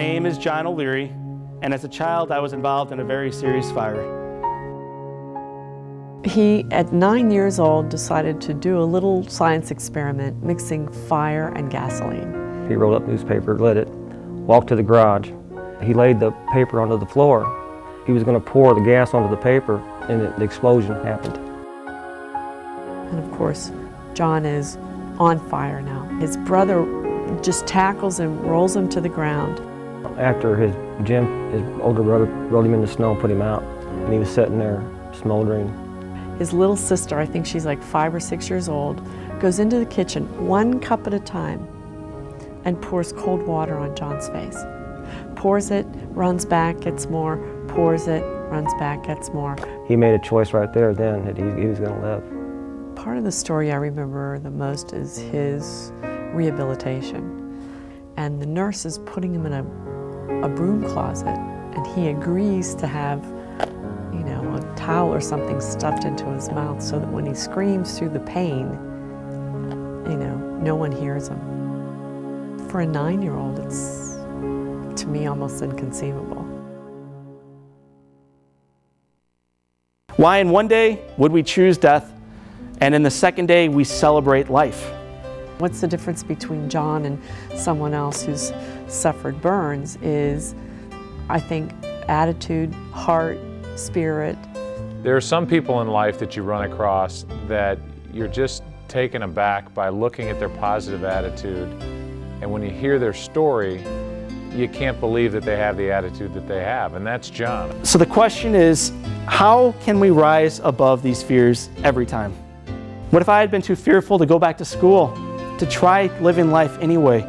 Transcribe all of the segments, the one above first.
name is John O Leary, and as a child I was involved in a very serious fire. He, at 9 years old, decided to do a little science experiment mixing fire and gasoline. He rolled up newspaper, lit it, walked to the garage. He laid the paper onto the floor. He was going to pour the gas onto the paper, and the explosion happened. And of course, John is on fire now. His brother just tackles him, rolls him to the ground. After his older brother, rolled him in the snow and put him out, and he was sitting there smoldering. His little sister, I think she's like 5 or 6 years old, goes into the kitchen 1 cup at a time and pours cold water on John's face. Pours it, runs back, gets more, pours it, runs back, gets more. He made a choice right there then that he was going to live. Part of the story I remember the most is his rehabilitation. And the nurse is putting him in a broom closet, and he agrees to have, you know, a towel or something stuffed into his mouth so that when he screams through the pain, you know, no one hears him. For a 9-year-old, it's, to me, almost inconceivable. Why in one day would we choose death, and in the second day we celebrate life? What's the difference between John and someone else who's suffered burns is, I think, attitude, heart, spirit. There are some people in life that you run across that you're just taken aback by looking at their positive attitude, and when you hear their story, you can't believe that they have the attitude that they have, and that's John. So the question is, how can we rise above these fears every time? What if I had been too fearful to go back to school, to try living life anyway,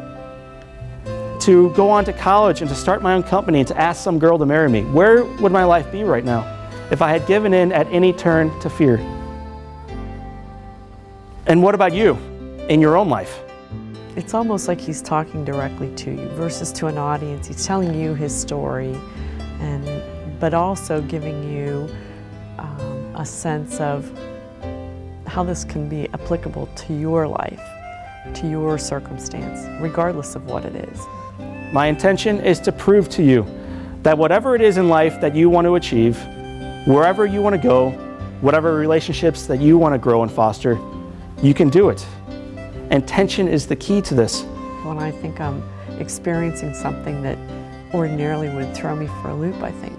to go on to college and to start my own company and to ask some girl to marry me? Where would my life be right now if I had given in at any turn to fear? And what about you in your own life? It's almost like he's talking directly to you versus to an audience. He's telling you his story, but also giving you a sense of how this can be applicable to your life, to your circumstance, regardless of what it is. My intention is to prove to you that whatever it is in life that you want to achieve, wherever you want to go, whatever relationships that you want to grow and foster, you can do it. And tension is the key to this. When I think I'm experiencing something that ordinarily would throw me for a loop, I think,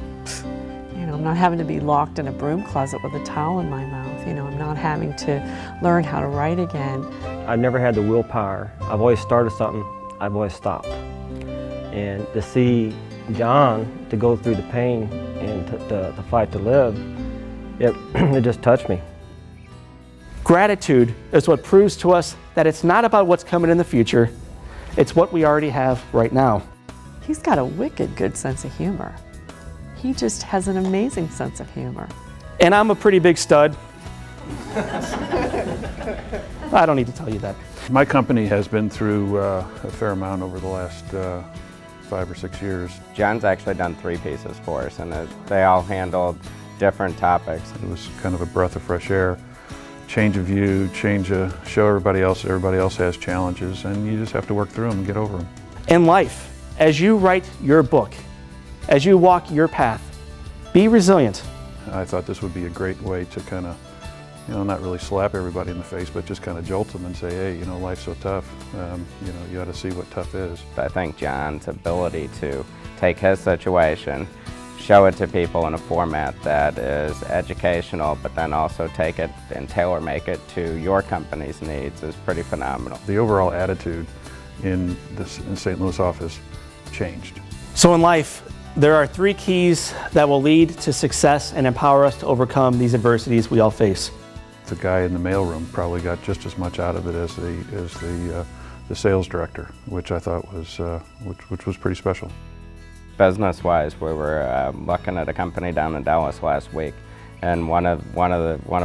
you know, I'm not having to be locked in a broom closet with a towel in my mouth. You know, I'm not having to learn how to write again. I've never had the willpower. I've always started something, I've always stopped. And to see John, to go through the pain and to fight to live, it just touched me. Gratitude is what proves to us that it's not about what's coming in the future, it's what we already have right now. He's got a wicked good sense of humor. He just has an amazing sense of humor. And I'm a pretty big stud. I don't need to tell you that. My company has been through a fair amount over the last 5 or 6 years. John's actually done 3 pieces for us, and they all handled different topics. It was kind of a breath of fresh air, change of view, show everybody else has challenges, and you just have to work through them and get over them. In life, as you write your book, as you walk your path, be resilient. I thought this would be a great way to kind of, you know, not really slap everybody in the face, but just kind of jolt them and say, hey, you know, life's so tough. You know, you ought to see what tough is. I think John's ability to take his situation, show it to people in a format that is educational, but then also take it and tailor-make it to your company's needs is pretty phenomenal. The overall attitude in St. Louis office changed. So in life, there are 3 keys that will lead to success and empower us to overcome these adversities we all face. The guy in the mailroom probably got just as much out of it as the sales director, which I thought was which was pretty special. Business-wise, we were looking at a company down in Dallas last week, and one of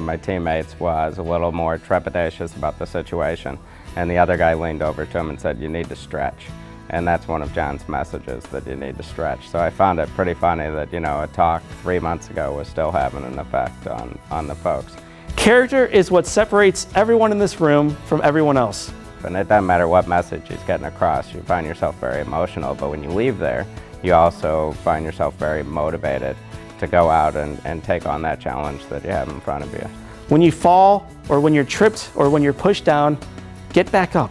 my teammates was a little more trepidatious about the situation, and the other guy leaned over to him and said, "You need to stretch." And that's one of John's messages, that you need to stretch. So I found it pretty funny that, you know, a talk 3 months ago was still having an effect on the folks. Character is what separates everyone in this room from everyone else. And it doesn't matter what message he's getting across, you find yourself very emotional, but when you leave there, you also find yourself very motivated to go out and take on that challenge that you have in front of you. When you fall, or when you're tripped, or when you're pushed down, get back up.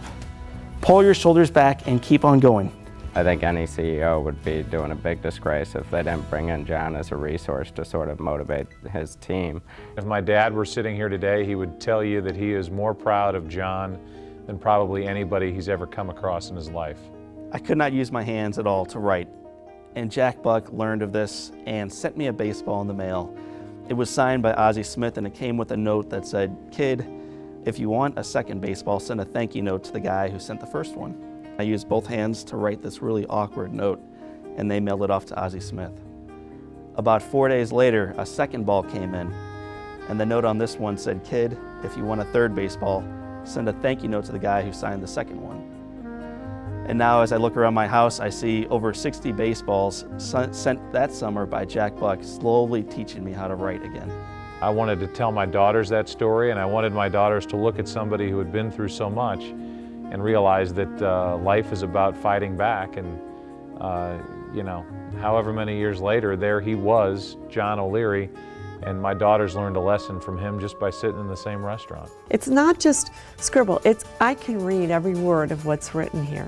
Pull your shoulders back and keep on going. I think any CEO would be doing a big disgrace if they didn't bring in John as a resource to sort of motivate his team. If my dad were sitting here today, he would tell you that he is more proud of John than probably anybody he's ever come across in his life. I could not use my hands at all to write, and Jack Buck learned of this and sent me a baseball in the mail. It was signed by Ozzie Smith, and it came with a note that said, "Kid, if you want a second baseball, send a thank you note to the guy who sent the first one." I used both hands to write this really awkward note, and they mailed it off to Ozzie Smith. About 4 days later, a second ball came in, and the note on this one said, "Kid, if you want a third baseball, send a thank you note to the guy who signed the second one." And now as I look around my house, I see over 60 baseballs sent that summer by Jack Buck, slowly teaching me how to write again. I wanted to tell my daughters that story, and I wanted my daughters to look at somebody who had been through so much and realize that life is about fighting back. And you know, however many years later, there he was, John O Leary, and my daughters learned a lesson from him just by sitting in the same restaurant. It's not just scribble, I can read every word of what's written here.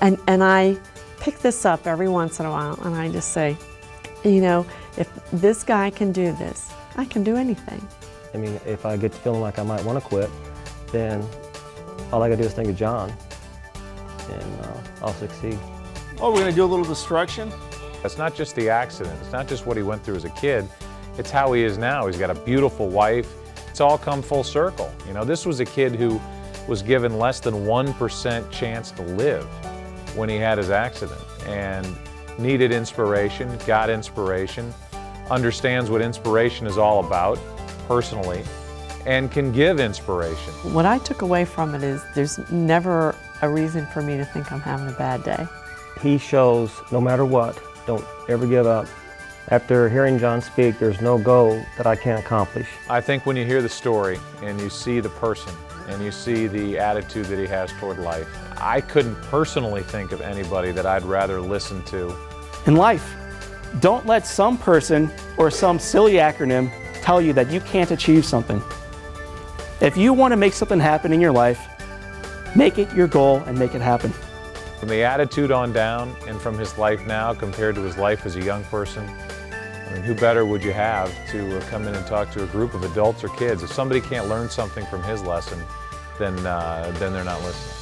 And I pick this up every once in a while and I just say, you know, if this guy can do this, I can do anything. I mean, if I get feeling like I might want to quit, then all I gotta do is think of John, and I'll succeed. Oh, we're gonna do a little destruction? It's not just the accident, it's not just what he went through as a kid, it's how he is now. He's got a beautiful wife. It's all come full circle. You know, this was a kid who was given less than 1% chance to live when he had his accident, and needed inspiration, got inspiration, understands what inspiration is all about personally, and can give inspiration. What I took away from it is there's never a reason for me to think I'm having a bad day. He shows no matter what, don't ever give up. After hearing John speak, there's no goal that I can't accomplish. I think when you hear the story and you see the person and you see the attitude that he has toward life, I couldn't personally think of anybody that I'd rather listen to. In life, don't let some person or some silly acronym tell you that you can't achieve something. If you want to make something happen in your life, make it your goal and make it happen. From the attitude on down and from his life now compared to his life as a young person, I mean, who better would you have to come in and talk to a group of adults or kids? If somebody can't learn something from his lesson, then they're not listening.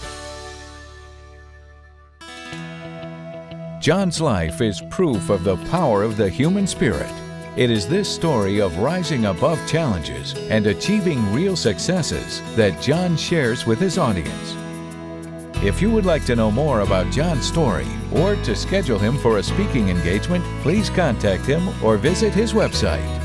John's life is proof of the power of the human spirit. It is this story of rising above challenges and achieving real successes that John shares with his audience. If you would like to know more about John's story or to schedule him for a speaking engagement, please contact him or visit his website.